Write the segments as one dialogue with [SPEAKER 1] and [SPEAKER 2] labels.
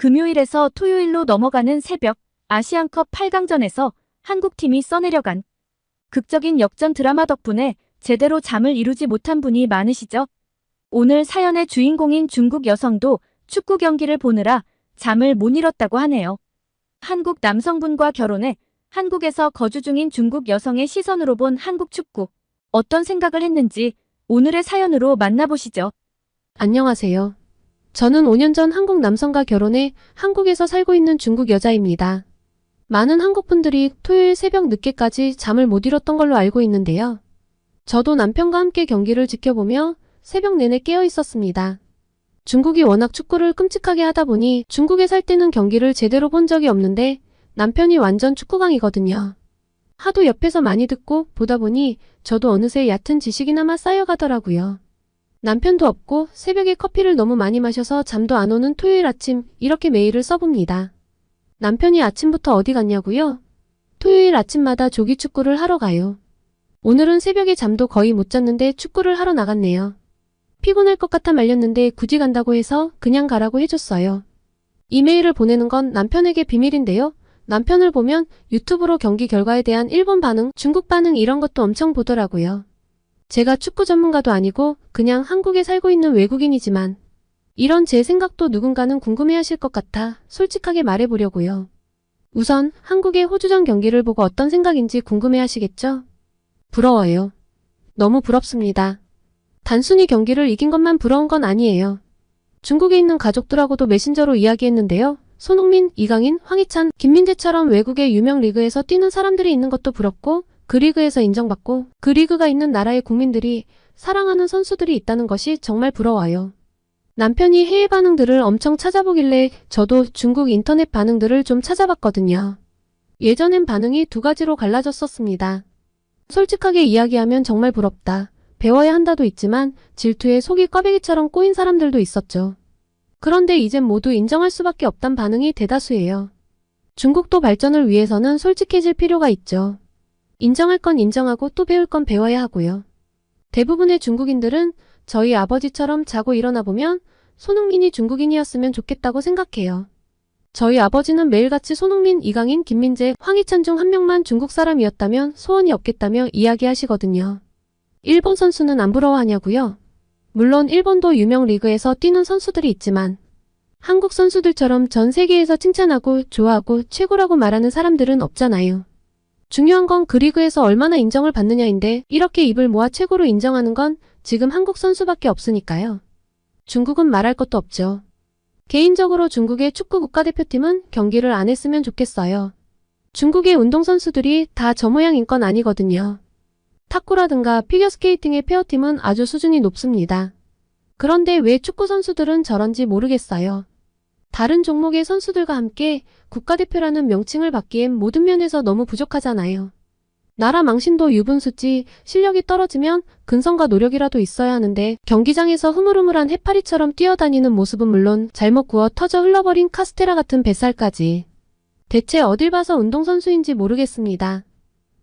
[SPEAKER 1] 금요일에서 토요일로 넘어가는 새벽, 아시안컵 8강전에서 한국팀이 써내려간 극적인 역전 드라마 덕분에 제대로 잠을 이루지 못한 분이 많으시죠? 오늘 사연의 주인공인 중국 여성도 축구 경기를 보느라 잠을 못 이뤘다고 하네요. 한국 남성분과 결혼해 한국에서 거주 중인 중국 여성의 시선으로 본 한국 축구. 어떤 생각을 했는지 오늘의 사연으로 만나보시죠.
[SPEAKER 2] 안녕하세요. 저는 5년 전 한국 남성과 결혼해 한국에서 살고 있는 중국 여자입니다. 많은 한국 분들이 토요일 새벽 늦게까지 잠을 못 이뤘던 걸로 알고 있는데요. 저도 남편과 함께 경기를 지켜보며 새벽 내내 깨어 있었습니다. 중국이 워낙 축구를 끔찍하게 하다 보니 중국에 살 때는 경기를 제대로 본 적이 없는데 남편이 완전 축구광이거든요. 하도 옆에서 많이 듣고 보다 보니 저도 어느새 얕은 지식이나마 쌓여가더라고요. 남편도 없고 새벽에 커피를 너무 많이 마셔서 잠도 안 오는 토요일 아침, 이렇게 메일을 써봅니다. 남편이 아침부터 어디 갔냐고요? 토요일 아침마다 조기 축구를 하러 가요. 오늘은 새벽에 잠도 거의 못 잤는데 축구를 하러 나갔네요. 피곤할 것 같아 말렸는데 굳이 간다고 해서 그냥 가라고 해줬어요. 이메일을 보내는 건 남편에게 비밀인데요. 남편을 보면 유튜브로 경기 결과에 대한 일본 반응, 중국 반응 이런 것도 엄청 보더라고요. 제가 축구 전문가도 아니고 그냥 한국에 살고 있는 외국인이지만 이런 제 생각도 누군가는 궁금해하실 것 같아 솔직하게 말해보려고요. 우선 한국의 호주전 경기를 보고 어떤 생각인지 궁금해하시겠죠? 부러워요. 너무 부럽습니다. 단순히 경기를 이긴 것만 부러운 건 아니에요. 중국에 있는 가족들하고도 메신저로 이야기했는데요. 손흥민, 이강인, 황희찬, 김민재처럼 외국의 유명 리그에서 뛰는 사람들이 있는 것도 부럽고 그 리그에서 인정받고 그 리그가 있는 나라의 국민들이 사랑하는 선수들이 있다는 것이 정말 부러워요. 남편이 해외 반응들을 엄청 찾아보길래 저도 중국 인터넷 반응들을 좀 찾아봤거든요. 예전엔 반응이 두 가지로 갈라졌었습니다. 솔직하게 이야기하면 정말 부럽다. 배워야 한다도 있지만 질투에 속이 꽈배기처럼 꼬인 사람들도 있었죠. 그런데 이젠 모두 인정할 수밖에 없단 반응이 대다수예요. 중국도 발전을 위해서는 솔직해질 필요가 있죠. 인정할 건 인정하고 또 배울 건 배워야 하고요. 대부분의 중국인들은 저희 아버지처럼 자고 일어나 보면 손흥민이 중국인이었으면 좋겠다고 생각해요. 저희 아버지는 매일같이 손흥민, 이강인, 김민재, 황희찬 중 한 명만 중국 사람이었다면 소원이 없겠다며 이야기하시거든요. 일본 선수는 안 부러워하냐고요? 물론 일본도 유명 리그에서 뛰는 선수들이 있지만 한국 선수들처럼 전 세계에서 칭찬하고 좋아하고 최고라고 말하는 사람들은 없잖아요. 중요한 건 그 리그에서 얼마나 인정을 받느냐인데 이렇게 입을 모아 최고로 인정하는 건 지금 한국 선수밖에 없으니까요. 중국은 말할 것도 없죠. 개인적으로 중국의 축구 국가대표팀은 경기를 안 했으면 좋겠어요. 중국의 운동선수들이 다 저 모양인 건 아니거든요. 탁구라든가 피겨스케이팅의 페어팀은 아주 수준이 높습니다. 그런데 왜 축구 선수들은 저런지 모르겠어요. 다른 종목의 선수들과 함께 국가대표라는 명칭을 받기엔 모든 면에서 너무 부족하잖아요. 나라 망신도 유분수지 실력이 떨어지면 근성과 노력이라도 있어야 하는데 경기장에서 흐물흐물한 해파리처럼 뛰어다니는 모습은 물론 잘못 구워 터져 흘러버린 카스테라 같은 뱃살까지. 대체 어딜 봐서 운동선수인지 모르겠습니다.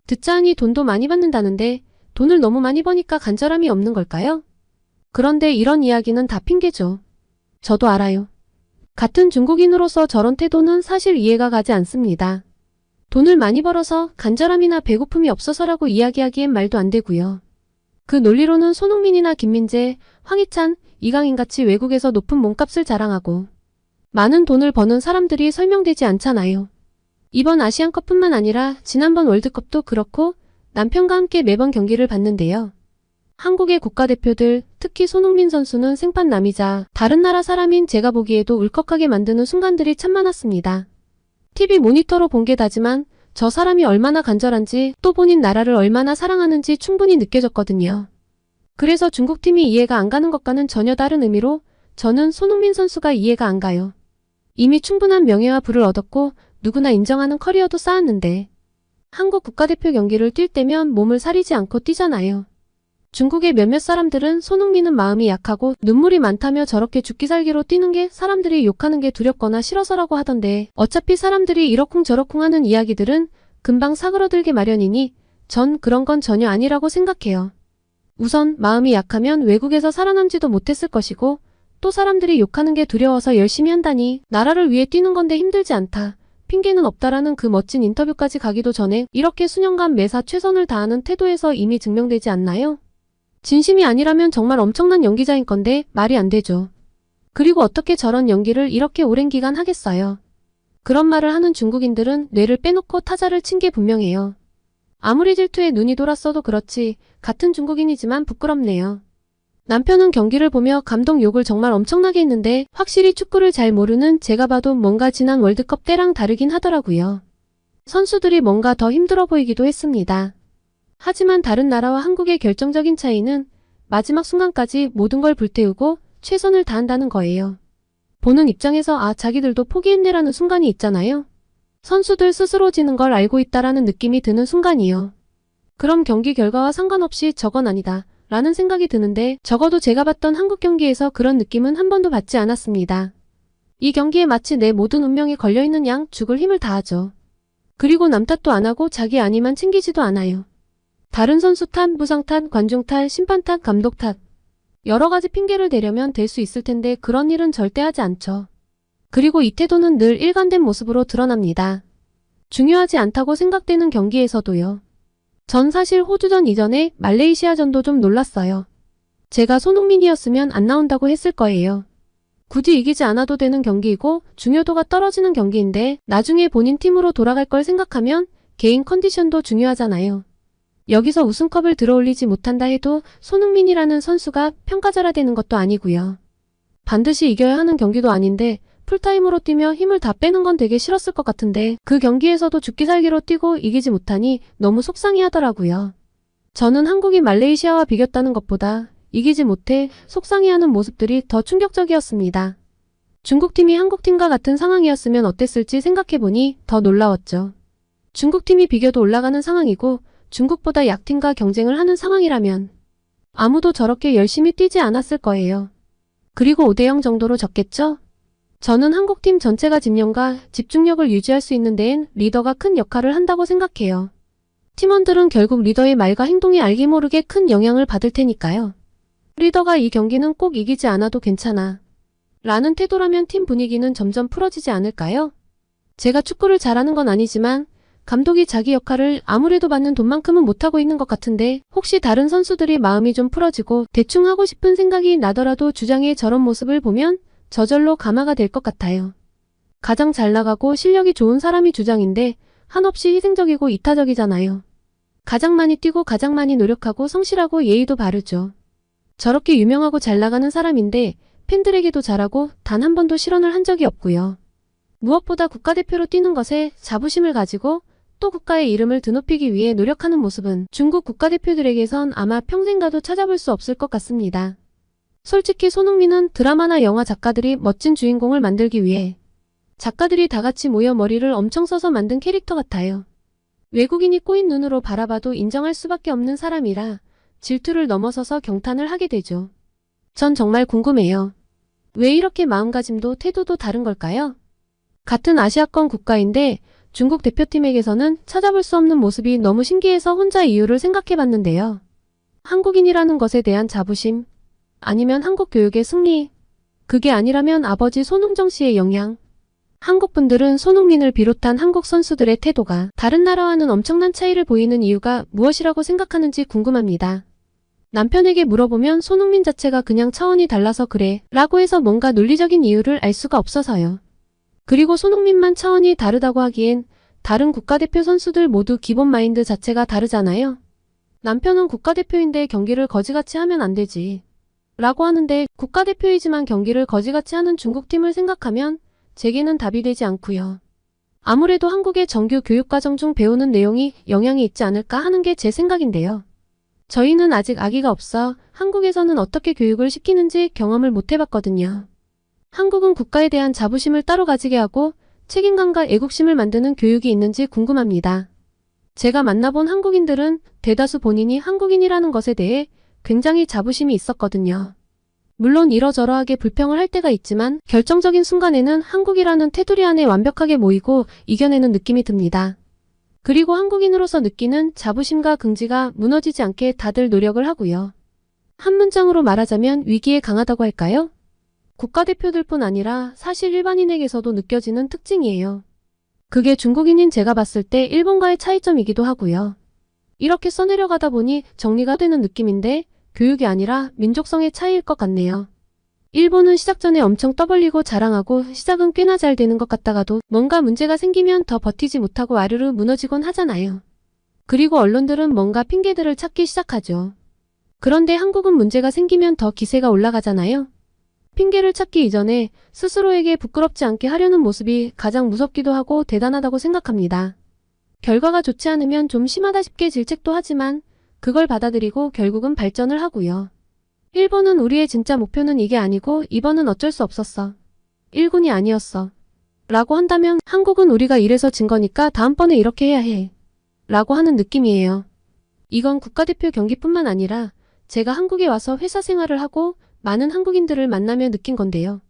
[SPEAKER 2] 듣자하니 돈도 많이 받는다는데 돈을 너무 많이 버니까 간절함이 없는 걸까요? 그런데 이런 이야기는 다 핑계죠. 저도 알아요. 같은 중국인으로서 저런 태도는 사실 이해가 가지 않습니다. 돈을 많이 벌어서 간절함이나 배고픔이 없어서라고 이야기하기엔 말도 안 되고요. 그 논리로는 손흥민이나 김민재, 황희찬, 이강인같이 외국에서 높은 몸값을 자랑하고 많은 돈을 버는 사람들이 설명되지 않잖아요. 이번 아시안컵뿐만 아니라 지난번 월드컵도 그렇고 남편과 함께 매번 경기를 봤는데요. 한국의 국가대표들, 특히 손흥민 선수는 생판남이자 다른 나라 사람인 제가 보기에도 울컥하게 만드는 순간들이 참 많았습니다. TV 모니터로 본 게 다지만 저 사람이 얼마나 간절한지 또 본인 나라를 얼마나 사랑하는지 충분히 느껴졌거든요. 그래서 중국팀이 이해가 안 가는 것과는 전혀 다른 의미로 저는 손흥민 선수가 이해가 안 가요. 이미 충분한 명예와 부를 얻었고 누구나 인정하는 커리어도 쌓았는데 한국 국가대표 경기를 뛸 때면 몸을 사리지 않고 뛰잖아요. 중국의 몇몇 사람들은 손흥민은 마음이 약하고 눈물이 많다며 저렇게 죽기 살기로 뛰는 게 사람들이 욕하는 게 두렵거나 싫어서라고 하던데 어차피 사람들이 이러쿵저러쿵 하는 이야기들은 금방 사그러들게 마련이니 전 그런 건 전혀 아니라고 생각해요. 우선 마음이 약하면 외국에서 살아남지도 못했을 것이고 또 사람들이 욕하는 게 두려워서 열심히 한다니 나라를 위해 뛰는 건데 힘들지 않다. 핑계는 없다라는 그 멋진 인터뷰까지 가기도 전에 이렇게 수년간 매사 최선을 다하는 태도에서 이미 증명되지 않나요? 진심이 아니라면 정말 엄청난 연기자인 건데 말이 안 되죠. 그리고 어떻게 저런 연기를 이렇게 오랜 기간 하겠어요. 그런 말을 하는 중국인들은 뇌를 빼놓고 타자를 친 게 분명해요. 아무리 질투에 눈이 돌았어도 그렇지 같은 중국인이지만 부끄럽네요. 남편은 경기를 보며 감독 욕을 정말 엄청나게 했는데 확실히 축구를 잘 모르는 제가 봐도 뭔가 지난 월드컵 때랑 다르긴 하더라고요. 선수들이 뭔가 더 힘들어 보이기도 했습니다. 하지만 다른 나라와 한국의 결정적인 차이는 마지막 순간까지 모든 걸 불태우고 최선을 다한다는 거예요. 보는 입장에서 자기들도 포기했네라는 순간이 있잖아요. 선수들 스스로 지는 걸 알고 있다라는 느낌이 드는 순간이요. 그럼 경기 결과와 상관없이 저건 아니다 라는 생각이 드는데 적어도 제가 봤던 한국 경기에서 그런 느낌은 한 번도 받지 않았습니다. 이 경기에 마치 내 모든 운명이 걸려있는 양 죽을 힘을 다하죠. 그리고 남 탓도 안 하고 자기 안위만 챙기지도 않아요. 다른 선수 탓, 부상 탓, 관중 탓, 심판 탓, 감독 탓 여러 가지 핑계를 대려면 될 수 있을 텐데 그런 일은 절대 하지 않죠. 그리고 이 태도는 늘 일관된 모습으로 드러납니다. 중요하지 않다고 생각되는 경기에서도요. 전 사실 호주전 이전에 말레이시아전도 좀 놀랐어요. 제가 손흥민이었으면 안 나온다고 했을 거예요. 굳이 이기지 않아도 되는 경기이고 중요도가 떨어지는 경기인데 나중에 본인 팀으로 돌아갈 걸 생각하면 개인 컨디션도 중요하잖아요. 여기서 우승컵을 들어올리지 못한다 해도 손흥민이라는 선수가 평가절하되는 것도 아니고요. 반드시 이겨야 하는 경기도 아닌데 풀타임으로 뛰며 힘을 다 빼는 건 되게 싫었을 것 같은데 그 경기에서도 죽기 살기로 뛰고 이기지 못하니 너무 속상해하더라고요. 저는 한국이 말레이시아와 비겼다는 것보다 이기지 못해 속상해하는 모습들이 더 충격적이었습니다. 중국팀이 한국팀과 같은 상황이었으면 어땠을지 생각해보니 더 놀라웠죠. 중국팀이 비겨도 올라가는 상황이고 중국보다 약팀과 경쟁을 하는 상황이라면 아무도 저렇게 열심히 뛰지 않았을 거예요. 그리고 5대0 정도로 졌겠죠? 저는 한국팀 전체가 집념과 집중력을 유지할 수 있는 데엔 리더가 큰 역할을 한다고 생각해요. 팀원들은 결국 리더의 말과 행동이 알게 모르게 큰 영향을 받을 테니까요. 리더가 이 경기는 꼭 이기지 않아도 괜찮아 라는 태도라면 팀 분위기는 점점 풀어지지 않을까요? 제가 축구를 잘하는 건 아니지만 감독이 자기 역할을 아무래도 받는 돈만큼은 못하고 있는 것 같은데 혹시 다른 선수들이 마음이 좀 풀어지고 대충 하고 싶은 생각이 나더라도 주장의 저런 모습을 보면 저절로 감화가 될 것 같아요. 가장 잘 나가고 실력이 좋은 사람이 주장인데 한없이 희생적이고 이타적이잖아요. 가장 많이 뛰고 가장 많이 노력하고 성실하고 예의도 바르죠. 저렇게 유명하고 잘 나가는 사람인데 팬들에게도 잘하고 단 한 번도 실언을 한 적이 없고요. 무엇보다 국가대표로 뛰는 것에 자부심을 가지고 또 국가의 이름을 드높이기 위해 노력하는 모습은 중국 국가대표들에게선 아마 평생 가도 찾아볼 수 없을 것 같습니다. 솔직히 손흥민은 드라마나 영화 작가들이 멋진 주인공을 만들기 위해 작가들이 다 같이 모여 머리를 엄청 써서 만든 캐릭터 같아요. 외국인이 꼬인 눈으로 바라봐도 인정할 수밖에 없는 사람이라 질투를 넘어서서 경탄을 하게 되죠. 전 정말 궁금해요. 왜 이렇게 마음가짐도 태도도 다른 걸까요? 같은 아시아권 국가인데 중국 대표팀에게서는 찾아볼 수 없는 모습이 너무 신기해서 혼자 이유를 생각해봤는데요. 한국인이라는 것에 대한 자부심, 아니면 한국 교육의 승리, 그게 아니라면 아버지 손흥정 씨의 영향. 한국 분들은 손흥민을 비롯한 한국 선수들의 태도가 다른 나라와는 엄청난 차이를 보이는 이유가 무엇이라고 생각하는지 궁금합니다. 남편에게 물어보면 손흥민 자체가 그냥 차원이 달라서 그래 라고 해서 뭔가 논리적인 이유를 알 수가 없어서요. 그리고 손흥민만 차원이 다르다고 하기엔 다른 국가대표 선수들 모두 기본 마인드 자체가 다르잖아요. 남편은 국가대표인데 경기를 거지같이 하면 안 되지 라고 하는데 국가대표이지만 경기를 거지같이 하는 중국팀을 생각하면 제게는 답이 되지 않고요. 아무래도 한국의 정규 교육과정 중 배우는 내용이 영향이 있지 않을까 하는 게 제 생각인데요. 저희는 아직 아기가 없어 한국에서는 어떻게 교육을 시키는지 경험을 못 해봤거든요. 한국은 국가에 대한 자부심을 따로 가지게 하고 책임감과 애국심을 만드는 교육이 있는지 궁금합니다. 제가 만나본 한국인들은 대다수 본인이 한국인이라는 것에 대해 굉장히 자부심이 있었거든요. 물론 이러저러하게 불평을 할 때가 있지만 결정적인 순간에는 한국이라는 테두리 안에 완벽하게 모이고 이겨내는 느낌이 듭니다. 그리고 한국인으로서 느끼는 자부심과 긍지가 무너지지 않게 다들 노력을 하고요. 한 문장으로 말하자면 위기에 강하다고 할까요? 국가대표들뿐 아니라 사실 일반인에게서도 느껴지는 특징이에요. 그게 중국인인 제가 봤을 때 일본과의 차이점이기도 하고요. 이렇게 써내려가다 보니 정리가 되는 느낌인데 교육이 아니라 민족성의 차이일 것 같네요. 일본은 시작 전에 엄청 떠벌리고 자랑하고 시작은 꽤나 잘 되는 것 같다가도 뭔가 문제가 생기면 더 버티지 못하고 아르르 무너지곤 하잖아요. 그리고 언론들은 뭔가 핑계들을 찾기 시작하죠. 그런데 한국은 문제가 생기면 더 기세가 올라가잖아요. 핑계를 찾기 이전에 스스로에게 부끄럽지 않게 하려는 모습이 가장 무섭기도 하고 대단하다고 생각합니다. 결과가 좋지 않으면 좀 심하다 싶게 질책도 하지만 그걸 받아들이고 결국은 발전을 하고요. 일본은 우리의 진짜 목표는 이게 아니고 이번은 어쩔 수 없었어. 1군이 아니었어. 라고 한다면 한국은 우리가 이래서 진 거니까 다음번에 이렇게 해야 해. 라고 하는 느낌이에요. 이건 국가대표 경기뿐만 아니라 제가 한국에 와서 회사 생활을 하고 많은 한국인들을 만나며 느낀 건데요.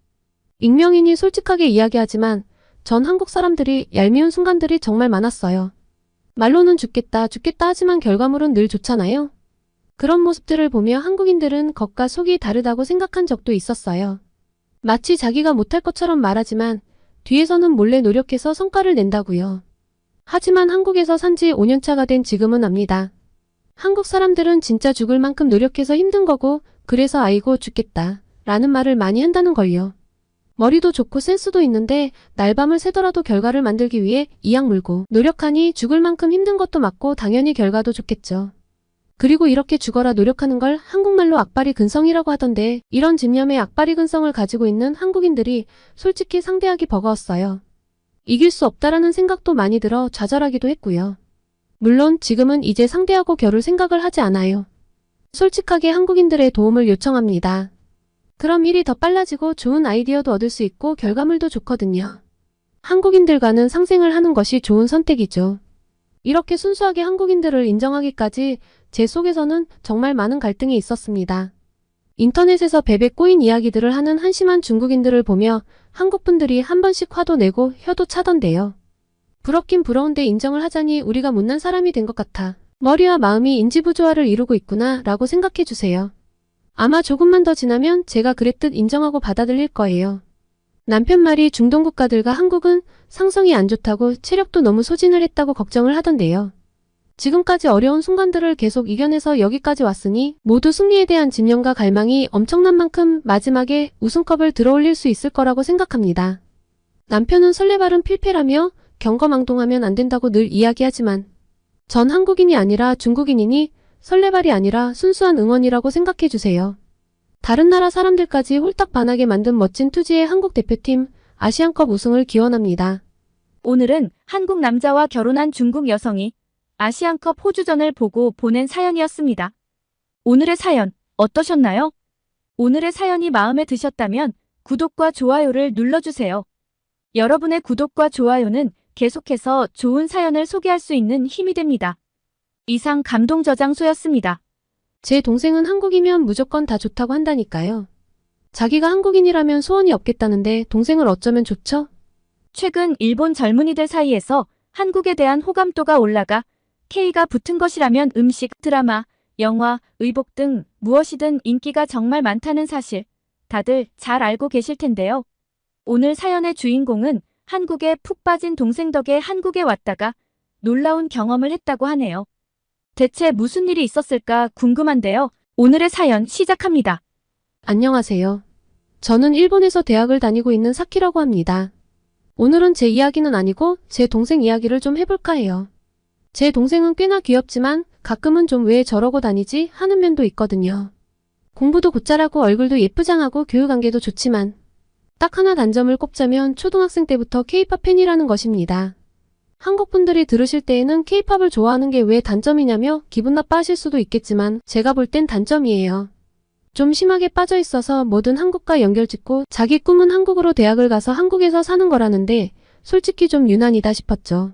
[SPEAKER 2] 익명이니 솔직하게 이야기하지만 전 한국 사람들이 얄미운 순간들이 정말 많았어요. 말로는 죽겠다 죽겠다 하지만 결과물은 늘 좋잖아요. 그런 모습들을 보며 한국인들은 겉과 속이 다르다고 생각한 적도 있었어요. 마치 자기가 못할 것처럼 말하지만 뒤에서는 몰래 노력해서 성과를 낸다고요. 하지만 한국에서 산지 5년차가 된 지금은 압니다. 한국 사람들은 진짜 죽을 만큼 노력해서 힘든 거고 그래서 아이고 죽겠다 라는 말을 많이 한다는 걸요. 머리도 좋고 센스도 있는데 날밤을 새더라도 결과를 만들기 위해 이악 물고 노력하니 죽을 만큼 힘든 것도 맞고 당연히 결과도 좋겠죠. 그리고 이렇게 죽어라 노력하는 걸 한국말로 악바리 근성이라고 하던데 이런 집념의 악바리 근성을 가지고 있는 한국인들이 솔직히 상대하기 버거웠어요. 이길 수 없다라는 생각도 많이 들어 좌절하기도 했고요. 물론 지금은 이제 상대하고 겨룰 생각을 하지 않아요. 솔직하게 한국인들의 도움을 요청합니다. 그럼 일이 더 빨라지고 좋은 아이디어도 얻을 수 있고 결과물도 좋거든요. 한국인들과는 상생을 하는 것이 좋은 선택이죠. 이렇게 순수하게 한국인들을 인정하기까지 제 속에서는 정말 많은 갈등이 있었습니다. 인터넷에서 베베 꼬인 이야기들을 하는 한심한 중국인들을 보며 한국분들이 한 번씩 화도 내고 혀도 차던데요. 부럽긴 부러운데 인정을 하자니 우리가 못난 사람이 된 것 같아. 머리와 마음이 인지부조화를 이루고 있구나 라고 생각해 주세요. 아마 조금만 더 지나면 제가 그랬듯 인정하고 받아들일 거예요. 남편 말이 중동 국가들과 한국은 상성이 안 좋다고 체력도 너무 소진을 했다고 걱정을 하던데요. 지금까지 어려운 순간들을 계속 이겨내서 여기까지 왔으니 모두 승리에 대한 집념과 갈망이 엄청난 만큼 마지막에 우승컵을 들어올릴 수 있을 거라고 생각합니다. 남편은 설레발은 필패라며 경거망동하면 안 된다고 늘 이야기하지만 전 한국인이 아니라 중국인이니 설레발이 아니라 순수한 응원이라고 생각해 주세요. 다른 나라 사람들까지 홀딱 반하게 만든 멋진 투지의 한국 대표팀 아시안컵 우승을 기원합니다.
[SPEAKER 1] 오늘은 한국 남자와 결혼한 중국 여성이 아시안컵 호주전을 보고 보낸 사연이었습니다. 오늘의 사연 어떠셨나요? 오늘의 사연이 마음에 드셨다면 구독과 좋아요를 눌러주세요. 여러분의 구독과 좋아요는 계속해서 좋은 사연을 소개할 수 있는 힘이 됩니다. 이상 감동저장소였습니다.
[SPEAKER 2] 제 동생은 한국이면 무조건 다 좋다고 한다니까요. 자기가 한국인이라면 소원이 없겠다는데 동생을 어쩌면 좋죠?
[SPEAKER 1] 최근 일본 젊은이들 사이에서 한국에 대한 호감도가 올라가 K가 붙은 것이라면 음식, 드라마, 영화, 의복 등 무엇이든 인기가 정말 많다는 사실 다들 잘 알고 계실 텐데요. 오늘 사연의 주인공은 한국에 푹 빠진 동생 덕에 한국에 왔다가 놀라운 경험을 했다고 하네요. 대체 무슨 일이 있었을까 궁금한데요. 오늘의 사연 시작합니다.
[SPEAKER 2] 안녕하세요. 저는 일본에서 대학을 다니고 있는 사키라고 합니다. 오늘은 제 이야기는 아니고 제 동생 이야기를 좀 해볼까 해요. 제 동생은 꽤나 귀엽지만 가끔은 좀 왜 저러고 다니지 하는 면도 있거든요. 공부도 곧잘하고 얼굴도 예쁘장하고 교육관계도 좋지만 딱 하나 단점을 꼽자면 초등학생 때부터 K-팝 팬이라는 것입니다. 한국 분들이 들으실 때에는 K-팝을 좋아하는 게 왜 단점이냐며 기분 나빠하실 수도 있겠지만 제가 볼 땐 단점이에요. 좀 심하게 빠져 있어서 뭐든 한국과 연결짓고 자기 꿈은 한국으로 대학을 가서 한국에서 사는 거라는데 솔직히 좀 유난이다 싶었죠.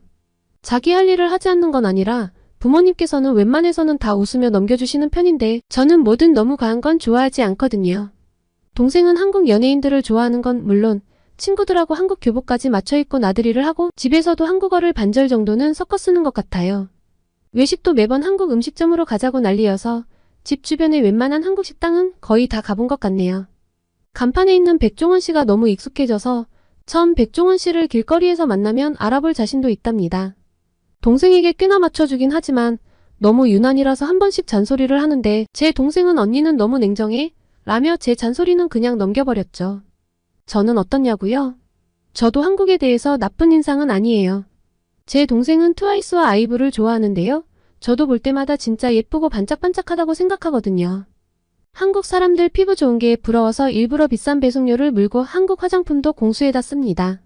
[SPEAKER 2] 자기 할 일을 하지 않는 건 아니라 부모님께서는 웬만해서는 다 웃으며 넘겨주시는 편인데 저는 뭐든 너무 과한 건 좋아하지 않거든요. 동생은 한국 연예인들을 좋아하는 건 물론 친구들하고 한국 교복까지 맞춰 입고 나들이를 하고 집에서도 한국어를 반절 정도는 섞어 쓰는 것 같아요. 외식도 매번 한국 음식점으로 가자고 난리여서 집 주변의 웬만한 한국 식당은 거의 다 가본 것 같네요. 간판에 있는 백종원 씨가 너무 익숙해져서 처음 백종원 씨를 길거리에서 만나면 알아볼 자신도 있답니다. 동생에게 꽤나 맞춰주긴 하지만 너무 유난이라서 한 번씩 잔소리를 하는데 제 동생은 언니는 너무 냉정해? 라며 제 잔소리는 그냥 넘겨버렸죠. 저는 어떻냐고요? 저도 한국에 대해서 나쁜 인상은 아니에요. 제 동생은 트와이스와 아이브를 좋아하는데요. 저도 볼 때마다 진짜 예쁘고 반짝반짝하다고 생각하거든요. 한국 사람들 피부 좋은 게 부러워서 일부러 비싼 배송료를 물고 한국 화장품도 공수해다 씁니다.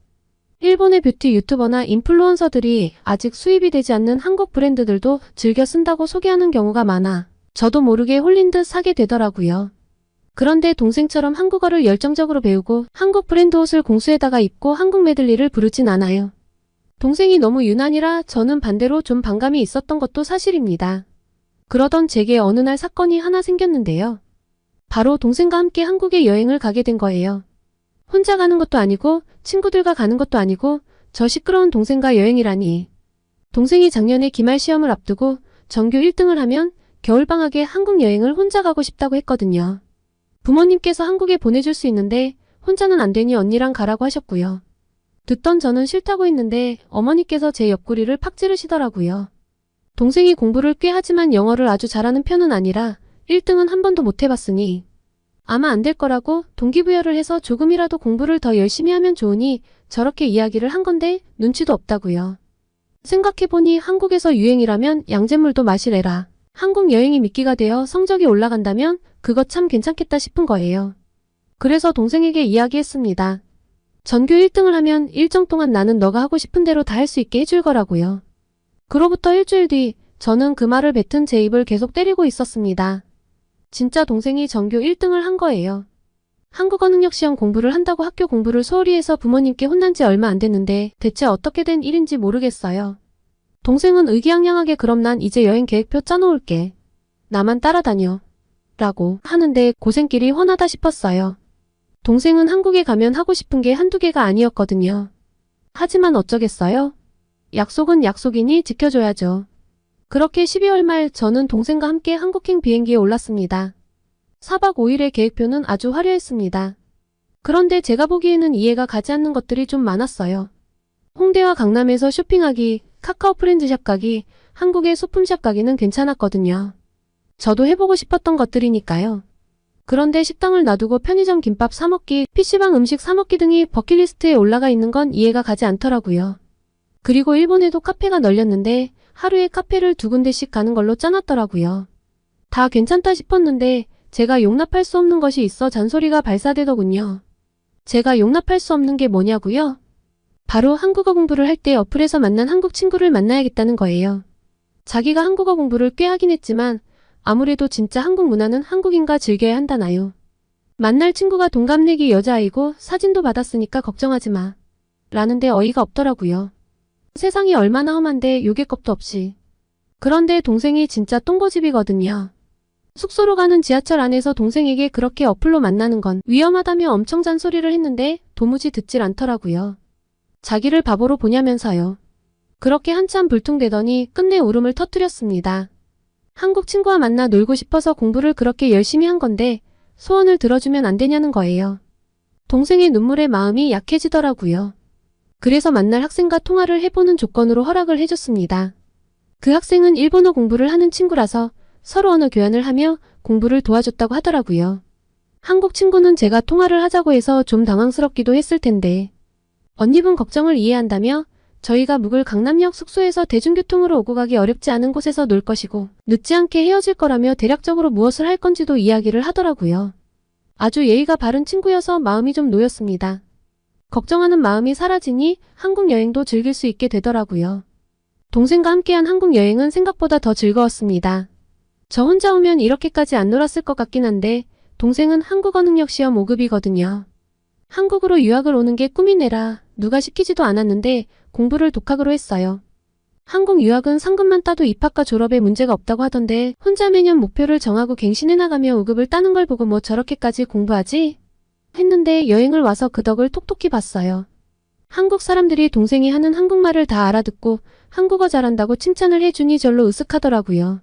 [SPEAKER 2] 일본의 뷰티 유튜버나 인플루언서들이 아직 수입이 되지 않는 한국 브랜드들도 즐겨 쓴다고 소개하는 경우가 많아 저도 모르게 홀린 듯 사게 되더라고요. 그런데 동생처럼 한국어를 열정적으로 배우고 한국 브랜드 옷을 공수해다가 입고 한국 메들리를 부르진 않아요. 동생이 너무 유난이라 저는 반대로 좀 반감이 있었던 것도 사실입니다. 그러던 제게 어느 날 사건이 하나 생겼는데요. 바로 동생과 함께 한국에 여행을 가게 된 거예요. 혼자 가는 것도 아니고 친구들과 가는 것도 아니고 저 시끄러운 동생과 여행이라니. 동생이 작년에 기말 시험을 앞두고 전교 1등을 하면 겨울방학에 한국 여행을 혼자 가고 싶다고 했거든요. 부모님께서 한국에 보내줄 수 있는데 혼자는 안 되니 언니랑 가라고 하셨고요. 듣던 저는 싫다고 했는데 어머니께서 제 옆구리를 팍 찌르시더라고요. 동생이 공부를 꽤 하지만 영어를 아주 잘하는 편은 아니라 1등은 한 번도 못 해봤으니 아마 안 될 거라고 동기부여를 해서 조금이라도 공부를 더 열심히 하면 좋으니 저렇게 이야기를 한 건데 눈치도 없다고요. 생각해보니 한국에서 유행이라면 양잿물도 마시래라. 한국 여행이 미끼가 되어 성적이 올라간다면 그거 참 괜찮겠다 싶은 거예요. 그래서 동생에게 이야기했습니다. 전교 1등을 하면 일정 동안 나는 너가 하고 싶은 대로 다 할 수 있게 해줄 거라고요. 그로부터 일주일 뒤 저는 그 말을 뱉은 제 입을 계속 때리고 있었습니다. 진짜 동생이 전교 1등을 한 거예요. 한국어 능력시험 공부를 한다고 학교 공부를 소홀히 해서 부모님께 혼난 지 얼마 안 됐는데 대체 어떻게 된 일인지 모르겠어요. 동생은 의기양양하게 그럼 난 이제 여행 계획표 짜놓을게. 나만 따라다녀. 라고 하는데 고생길이 훤하다 싶었어요. 동생은 한국에 가면 하고 싶은 게 한두 개가 아니었거든요. 하지만 어쩌겠어요? 약속은 약속이니 지켜줘야죠. 그렇게 12월 말 저는 동생과 함께 한국행 비행기에 올랐습니다. 4박 5일의 계획표는 아주 화려했습니다. 그런데 제가 보기에는 이해가 가지 않는 것들이 좀 많았어요. 홍대와 강남에서 쇼핑하기, 카카오 프렌즈샵 가기, 한국의 소품샵 가기는 괜찮았거든요. 저도 해보고 싶었던 것들이니까요. 그런데 식당을 놔두고 편의점 김밥 사먹기, PC방 음식 사먹기 등이 버킷리스트에 올라가 있는 건 이해가 가지 않더라고요. 그리고 일본에도 카페가 널렸는데 하루에 카페를 2군데씩 가는 걸로 짜놨더라고요. 다 괜찮다 싶었는데 제가 용납할 수 없는 것이 있어 잔소리가 발사되더군요. 제가 용납할 수 없는 게 뭐냐고요? 바로 한국어 공부를 할 때 어플에서 만난 한국 친구를 만나야겠다는 거예요. 자기가 한국어 공부를 꽤 하긴 했지만 아무래도 진짜 한국 문화는 한국인과 즐겨야 한다나요. 만날 친구가 동갑내기 여자아이고 사진도 받았으니까 걱정하지 마. 라는데 어이가 없더라고요. 세상이 얼마나 험한데 요괴 겁도 없이. 그런데 동생이 진짜 똥고집이거든요. 숙소로 가는 지하철 안에서 동생에게 그렇게 어플로 만나는 건 위험하다며 엄청 잔소리를 했는데 도무지 듣질 않더라고요. 자기를 바보로 보냐면서요. 그렇게 한참 불퉁대더니 끝내 울음을 터뜨렸습니다. 한국 친구와 만나 놀고 싶어서 공부를 그렇게 열심히 한 건데 소원을 들어주면 안 되냐는 거예요. 동생의 눈물에 마음이 약해지더라고요. 그래서 만날 학생과 통화를 해보는 조건으로 허락을 해줬습니다. 그 학생은 일본어 공부를 하는 친구라서 서로 언어 교환을 하며 공부를 도와줬다고 하더라고요. 한국 친구는 제가 통화를 하자고 해서 좀 당황스럽기도 했을 텐데 언니분 걱정을 이해한다며 저희가 묵을 강남역 숙소에서 대중교통으로 오고 가기 어렵지 않은 곳에서 놀 것이고 늦지 않게 헤어질 거라며 대략적으로 무엇을 할 건지도 이야기를 하더라고요. 아주 예의가 바른 친구여서 마음이 좀 놓였습니다. 걱정하는 마음이 사라지니 한국 여행도 즐길 수 있게 되더라고요. 동생과 함께한 한국 여행은 생각보다 더 즐거웠습니다. 저 혼자 오면 이렇게까지 안 놀았을 것 같긴 한데 동생은 한국어 능력 시험 5급이거든요. 한국으로 유학을 오는 게 꿈이네라 누가 시키지도 않았는데 공부를 독학으로 했어요. 한국 유학은 상금만 따도 입학과 졸업에 문제가 없다고 하던데 혼자 매년 목표를 정하고 갱신해 나가며 5급을 따는 걸 보고 뭐 저렇게까지 공부하지? 했는데 여행을 와서 그 덕을 톡톡히 봤어요. 한국 사람들이 동생이 하는 한국말을 다 알아듣고 한국어 잘한다고 칭찬을 해주니 절로 으쓱하더라고요.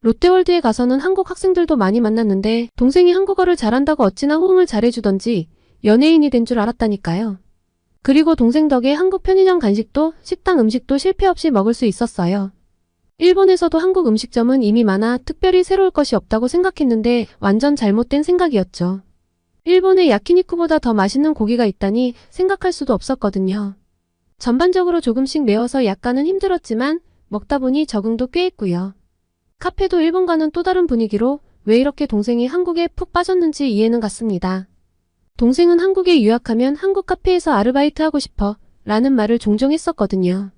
[SPEAKER 2] 롯데월드에 가서는 한국 학생들도 많이 만났는데 동생이 한국어를 잘한다고 어찌나 호응을 잘해주던지 연예인이 된 줄 알았다니까요. 그리고 동생 덕에 한국 편의점 간식도 식당 음식도 실패 없이 먹을 수 있었어요. 일본에서도 한국 음식점은 이미 많아 특별히 새로울 것이 없다고 생각했는데 완전 잘못된 생각이었죠. 일본에 야키니쿠보다 더 맛있는 고기가 있다니 생각할 수도 없었거든요. 전반적으로 조금씩 매워서 약간은 힘들었지만 먹다 보니 적응도 꽤 했고요. 카페도 일본과는 또 다른 분위기로 왜 이렇게 동생이 한국에 푹 빠졌는지 이해는 갔습니다. 동생은 한국에 유학하면 한국 카페에서 아르바이트하고 싶어 라는 말을 종종 했었거든요.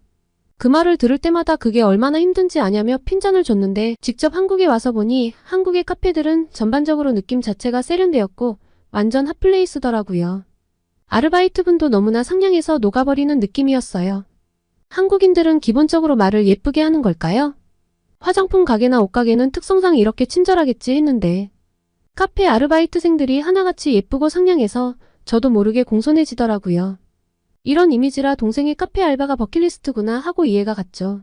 [SPEAKER 2] 그 말을 들을 때마다 그게 얼마나 힘든지 아냐며 핀잔을 줬는데 직접 한국에 와서 보니 한국의 카페들은 전반적으로 느낌 자체가 세련되었고 완전 핫플레이스더라고요. 아르바이트분도 너무나 상냥해서 녹아버리는 느낌이었어요. 한국인들은 기본적으로 말을 예쁘게 하는 걸까요? 화장품 가게나 옷가게는 특성상 이렇게 친절하겠지 했는데 카페 아르바이트생들이 하나같이 예쁘고 상냥해서 저도 모르게 공손해지더라고요. 이런 이미지라 동생의 카페 알바가 버킷리스트구나 하고 이해가 갔죠.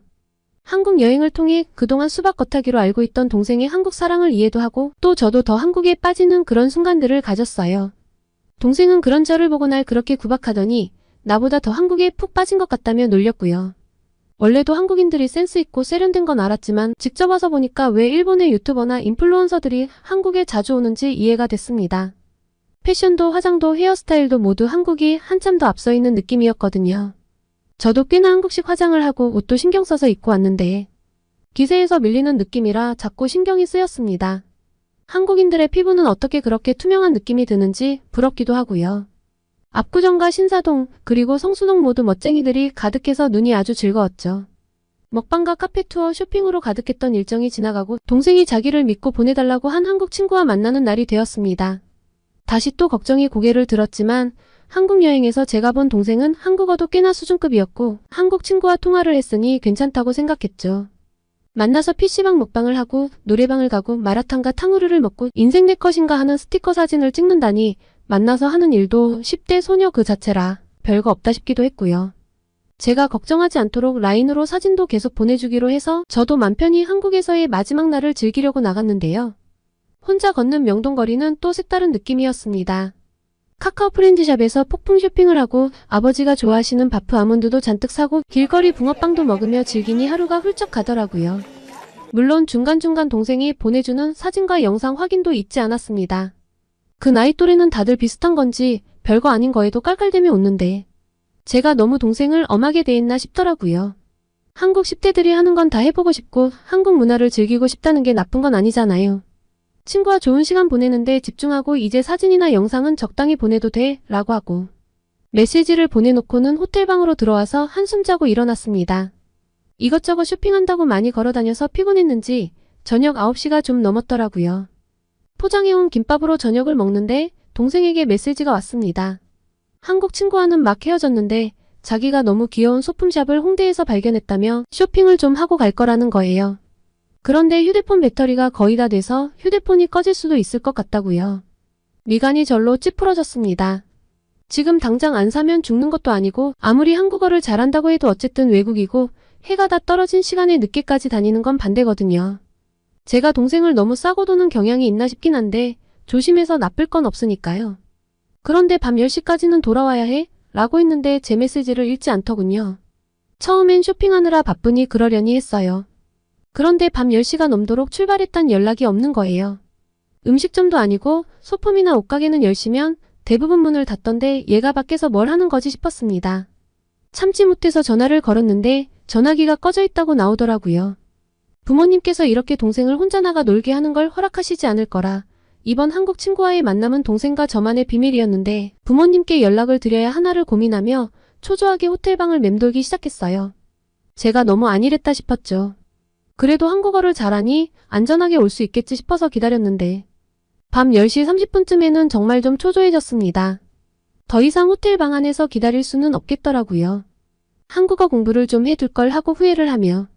[SPEAKER 2] 한국 여행을 통해 그동안 수박 겉타기로 알고 있던 동생의 한국 사랑을 이해도 하고 또 저도 더 한국에 빠지는 그런 순간들을 가졌어요. 동생은 그런 저를 보고 날 그렇게 구박하더니 나보다 더 한국에 푹 빠진 것 같다며 놀렸고요. 원래도 한국인들이 센스 있고 세련된 건 알았지만 직접 와서 보니까 왜 일본의 유튜버나 인플루언서들이 한국에 자주 오는지 이해가 됐습니다. 패션도 화장도 헤어스타일도 모두 한국이 한참 더 앞서 있는 느낌이었거든요. 저도 꽤나 한국식 화장을 하고 옷도 신경 써서 입고 왔는데 기세에서 밀리는 느낌이라 자꾸 신경이 쓰였습니다. 한국인들의 피부는 어떻게 그렇게 투명한 느낌이 드는지 부럽기도 하고요. 압구정과 신사동 그리고 성수동 모두 멋쟁이들이 가득해서 눈이 아주 즐거웠죠. 먹방과 카페 투어 쇼핑으로 가득했던 일정이 지나가고 동생이 자기를 믿고 보내달라고 한 한국 친구와 만나는 날이 되었습니다. 다시 또 걱정이 고개를 들었지만 한국 여행에서 제가 본 동생은 한국어도 꽤나 수준급이었고 한국 친구와 통화를 했으니 괜찮다고 생각했죠. 만나서 PC방 먹방을 하고 노래방을 가고 마라탕과 탕후루를 먹고 인생 내 컷인가 하는 스티커 사진을 찍는다니 만나서 하는 일도 10대 소녀 그 자체라 별거 없다 싶기도 했고요. 제가 걱정하지 않도록 라인으로 사진도 계속 보내주기로 해서 저도 맘 편히 한국에서의 마지막 날을 즐기려고 나갔는데요. 혼자 걷는 명동거리는 또 색다른 느낌이었습니다. 카카오 프렌즈샵에서 폭풍 쇼핑을 하고 아버지가 좋아하시는 바프 아몬드도 잔뜩 사고 길거리 붕어빵도 먹으며 즐기니 하루가 훌쩍 가더라고요. 물론 중간중간 동생이 보내주는 사진과 영상 확인도 잊지 않았습니다. 그 나이 또래는 다들 비슷한 건지 별거 아닌 거에도 깔깔대며 웃는데 제가 너무 동생을 엄하게 대했나 싶더라고요. 한국 10대들이 하는 건 다 해보고 싶고 한국 문화를 즐기고 싶다는 게 나쁜 건 아니잖아요. 친구와 좋은 시간 보내는데 집중하고 이제 사진이나 영상은 적당히 보내도 돼 라고 하고 메시지를 보내놓고는 호텔방으로 들어와서 한숨 자고 일어났습니다. 이것저것 쇼핑한다고 많이 걸어다녀서 피곤했는지 저녁 9시가 좀 넘었더라고요. 포장해온 김밥으로 저녁을 먹는데 동생에게 메시지가 왔습니다. 한국 친구와는 막 헤어졌는데 자기가 너무 귀여운 소품샵을 홍대에서 발견했다며 쇼핑을 좀 하고 갈 거라는 거예요. 그런데 휴대폰 배터리가 거의 다 돼서 휴대폰이 꺼질 수도 있을 것 같다고요. 미간이 절로 찌푸러졌습니다. 지금 당장 안 사면 죽는 것도 아니고 아무리 한국어를 잘한다고 해도 어쨌든 외국이고 해가 다 떨어진 시간에 늦게까지 다니는 건 반대거든요. 제가 동생을 너무 싸고 도는 경향이 있나 싶긴 한데 조심해서 나쁠 건 없으니까요. 그런데 밤 10시까지는 돌아와야 해? 라고 했는데 제 메시지를 읽지 않더군요. 처음엔 쇼핑하느라 바쁘니 그러려니 했어요. 그런데 밤 10시가 넘도록 출발했단 연락이 없는 거예요. 음식점도 아니고 소품이나 옷가게는 10시면 대부분 문을 닫던데 얘가 밖에서 뭘 하는 거지 싶었습니다. 참지 못해서 전화를 걸었는데 전화기가 꺼져 있다고 나오더라고요. 부모님께서 이렇게 동생을 혼자 나가 놀게 하는 걸 허락하시지 않을 거라 이번 한국 친구와의 만남은 동생과 저만의 비밀이었는데 부모님께 연락을 드려야 하나를 고민하며 초조하게 호텔방을 맴돌기 시작했어요. 제가 너무 안일했다 싶었죠. 그래도 한국어를 잘하니 안전하게 올 수 있겠지 싶어서 기다렸는데 밤 10시 30분쯤에는 정말 좀 초조해졌습니다. 더 이상 호텔방 안에서 기다릴 수는 없겠더라고요. 한국어 공부를 좀 해둘 걸 하고 후회를 하며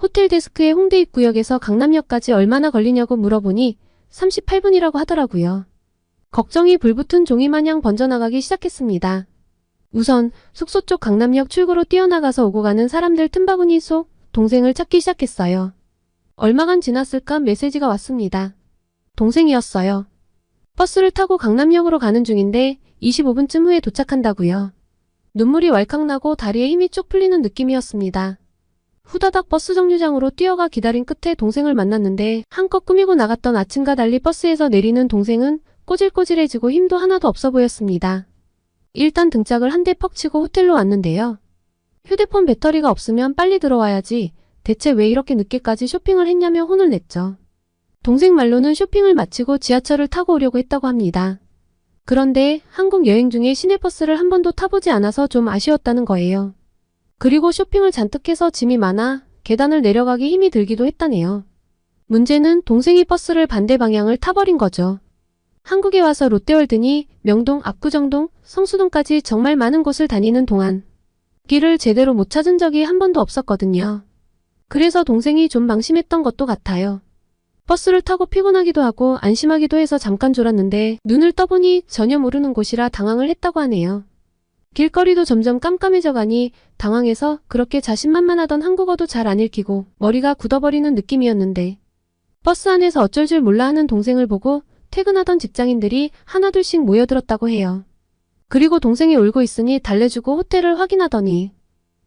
[SPEAKER 2] 호텔 데스크에 홍대 입구역에서 강남역까지 얼마나 걸리냐고 물어보니 38분이라고 하더라고요. 걱정이 불붙은 종이마냥 번져나가기 시작했습니다. 우선 숙소 쪽 강남역 출구로 뛰어나가서 오고 가는 사람들 틈바구니 속 동생을 찾기 시작했어요. 얼마간 지났을까 메시지가 왔습니다. 동생이었어요. 버스를 타고 강남역으로 가는 중인데 25분쯤 후에 도착한다고요. 눈물이 왈칵 나고 다리에 힘이 쭉 풀리는 느낌이었습니다. 후다닥 버스 정류장으로 뛰어가 기다린 끝에 동생을 만났는데 한껏 꾸미고 나갔던 아침과 달리 버스에서 내리는 동생은 꼬질꼬질해지고 힘도 하나도 없어 보였습니다. 일단 등짝을 한 대 퍽 치고 호텔로 왔는데요. 휴대폰 배터리가 없으면 빨리 들어와야지 대체 왜 이렇게 늦게까지 쇼핑을 했냐며 혼을 냈죠. 동생 말로는 쇼핑을 마치고 지하철을 타고 오려고 했다고 합니다. 그런데 한국 여행 중에 시내버스를 한 번도 타보지 않아서 좀 아쉬웠다는 거예요. 그리고 쇼핑을 잔뜩 해서 짐이 많아 계단을 내려가기 힘이 들기도 했다네요. 문제는 동생이 버스를 반대 방향을 타버린 거죠. 한국에 와서 롯데월드니 명동, 압구정동, 성수동까지 정말 많은 곳을 다니는 동안 길을 제대로 못 찾은 적이 한 번도 없었거든요. 그래서 동생이 좀 방심했던 것도 같아요. 버스를 타고 피곤하기도 하고 안심하기도 해서 잠깐 졸았는데 눈을 떠보니 전혀 모르는 곳이라 당황을 했다고 하네요. 길거리도 점점 깜깜해져 가니 당황해서 그렇게 자신만만하던 한국어도 잘 안 읽히고 머리가 굳어버리는 느낌이었는데 버스 안에서 어쩔 줄 몰라 하는 동생을 보고 퇴근하던 직장인들이 하나둘씩 모여들었다고 해요. 그리고 동생이 울고 있으니 달래주고 호텔을 확인하더니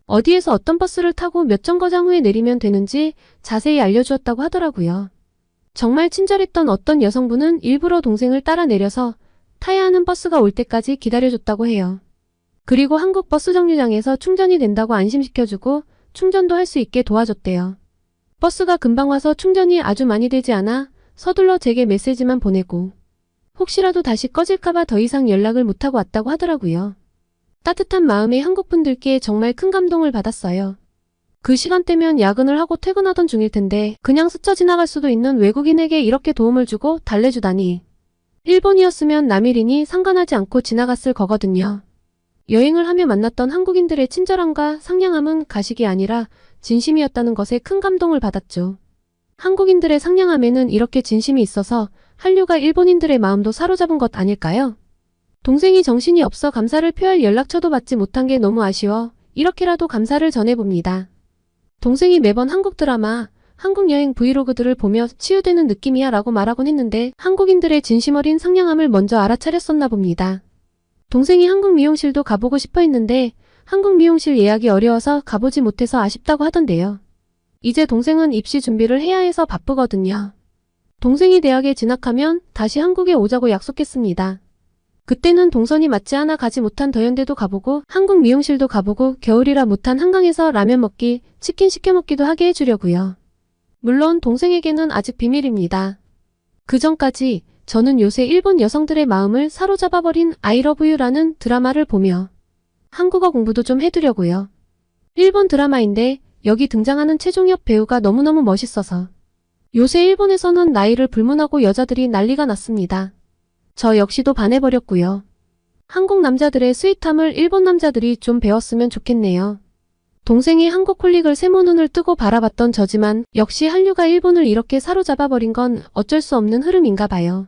[SPEAKER 2] 어디에서 어떤 버스를 타고 몇 정거장 후에 내리면 되는지 자세히 알려주었다고 하더라고요. 정말 친절했던 어떤 여성분은 일부러 동생을 따라 내려서 타야 하는 버스가 올 때까지 기다려줬다고 해요. 그리고 한국 버스 정류장에서 충전이 된다고 안심시켜주고 충전도 할 수 있게 도와줬대요. 버스가 금방 와서 충전이 아주 많이 되지 않아 서둘러 제게 메시지만 보내고 혹시라도 다시 꺼질까봐 더 이상 연락을 못하고 왔다고 하더라고요. 따뜻한 마음에 한국분들께 정말 큰 감동을 받았어요. 그 시간대면 야근을 하고 퇴근하던 중일 텐데 그냥 스쳐 지나갈 수도 있는 외국인에게 이렇게 도움을 주고 달래주다니. 일본이었으면 남일이니 상관하지 않고 지나갔을 거거든요. 여행을 하며 만났던 한국인들의 친절함과 상냥함은 가식이 아니라 진심이었다는 것에 큰 감동을 받았죠. 한국인들의 상냥함에는 이렇게 진심이 있어서 한류가 일본인들의 마음도 사로잡은 것 아닐까요? 동생이 정신이 없어 감사를 표할 연락처도 받지 못한 게 너무 아쉬워 이렇게라도 감사를 전해봅니다. 동생이 매번 한국 드라마, 한국 여행 브이로그들을 보며 치유되는 느낌이야 라고 말하곤 했는데 한국인들의 진심 어린 상냥함을 먼저 알아차렸었나 봅니다. 동생이 한국 미용실도 가보고 싶어 했는데 한국 미용실 예약이 어려워서 가보지 못해서 아쉽다고 하던데요. 이제 동생은 입시 준비를 해야 해서 바쁘거든요. 동생이 대학에 진학하면 다시 한국에 오자고 약속했습니다. 그때는 동선이 맞지 않아 가지 못한 더현대도 가보고 한국 미용실도 가보고 겨울이라 못한 한강에서 라면 먹기, 치킨 시켜 먹기도 하게 해주려고요. 물론 동생에게는 아직 비밀입니다. 그 전까지 저는 요새 일본 여성들의 마음을 사로잡아버린 I Love You라는 드라마를 보며 한국어 공부도 좀 해두려고요. 일본 드라마인데 여기 등장하는 최종엽 배우가 너무너무 멋있어서 요새 일본에서는 나이를 불문하고 여자들이 난리가 났습니다. 저 역시도 반해버렸고요. 한국 남자들의 스윗함을 일본 남자들이 좀 배웠으면 좋겠네요. 동생이 한국 콜릭을 세모눈을 뜨고 바라봤던 저지만 역시 한류가 일본을 이렇게 사로잡아버린 건 어쩔 수 없는 흐름인가 봐요.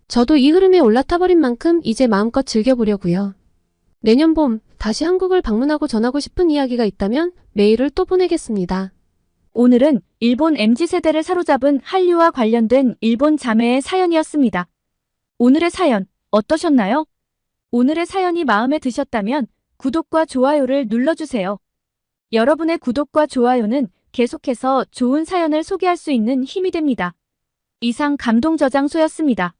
[SPEAKER 2] 저도 이 흐름에 올라타버린 만큼 이제 마음껏 즐겨보려고요. 내년 봄 다시 한국을 방문하고 전하고 싶은 이야기가 있다면 메일을 또 보내겠습니다.
[SPEAKER 1] 오늘은 일본 MZ세대를 사로잡은 한류와 관련된 일본 자매의 사연이었습니다. 오늘의 사연 어떠셨나요? 오늘의 사연이 마음에 드셨다면 구독과 좋아요를 눌러주세요. 여러분의 구독과 좋아요는 계속해서 좋은 사연을 소개할 수 있는 힘이 됩니다. 이상 감동저장소였습니다.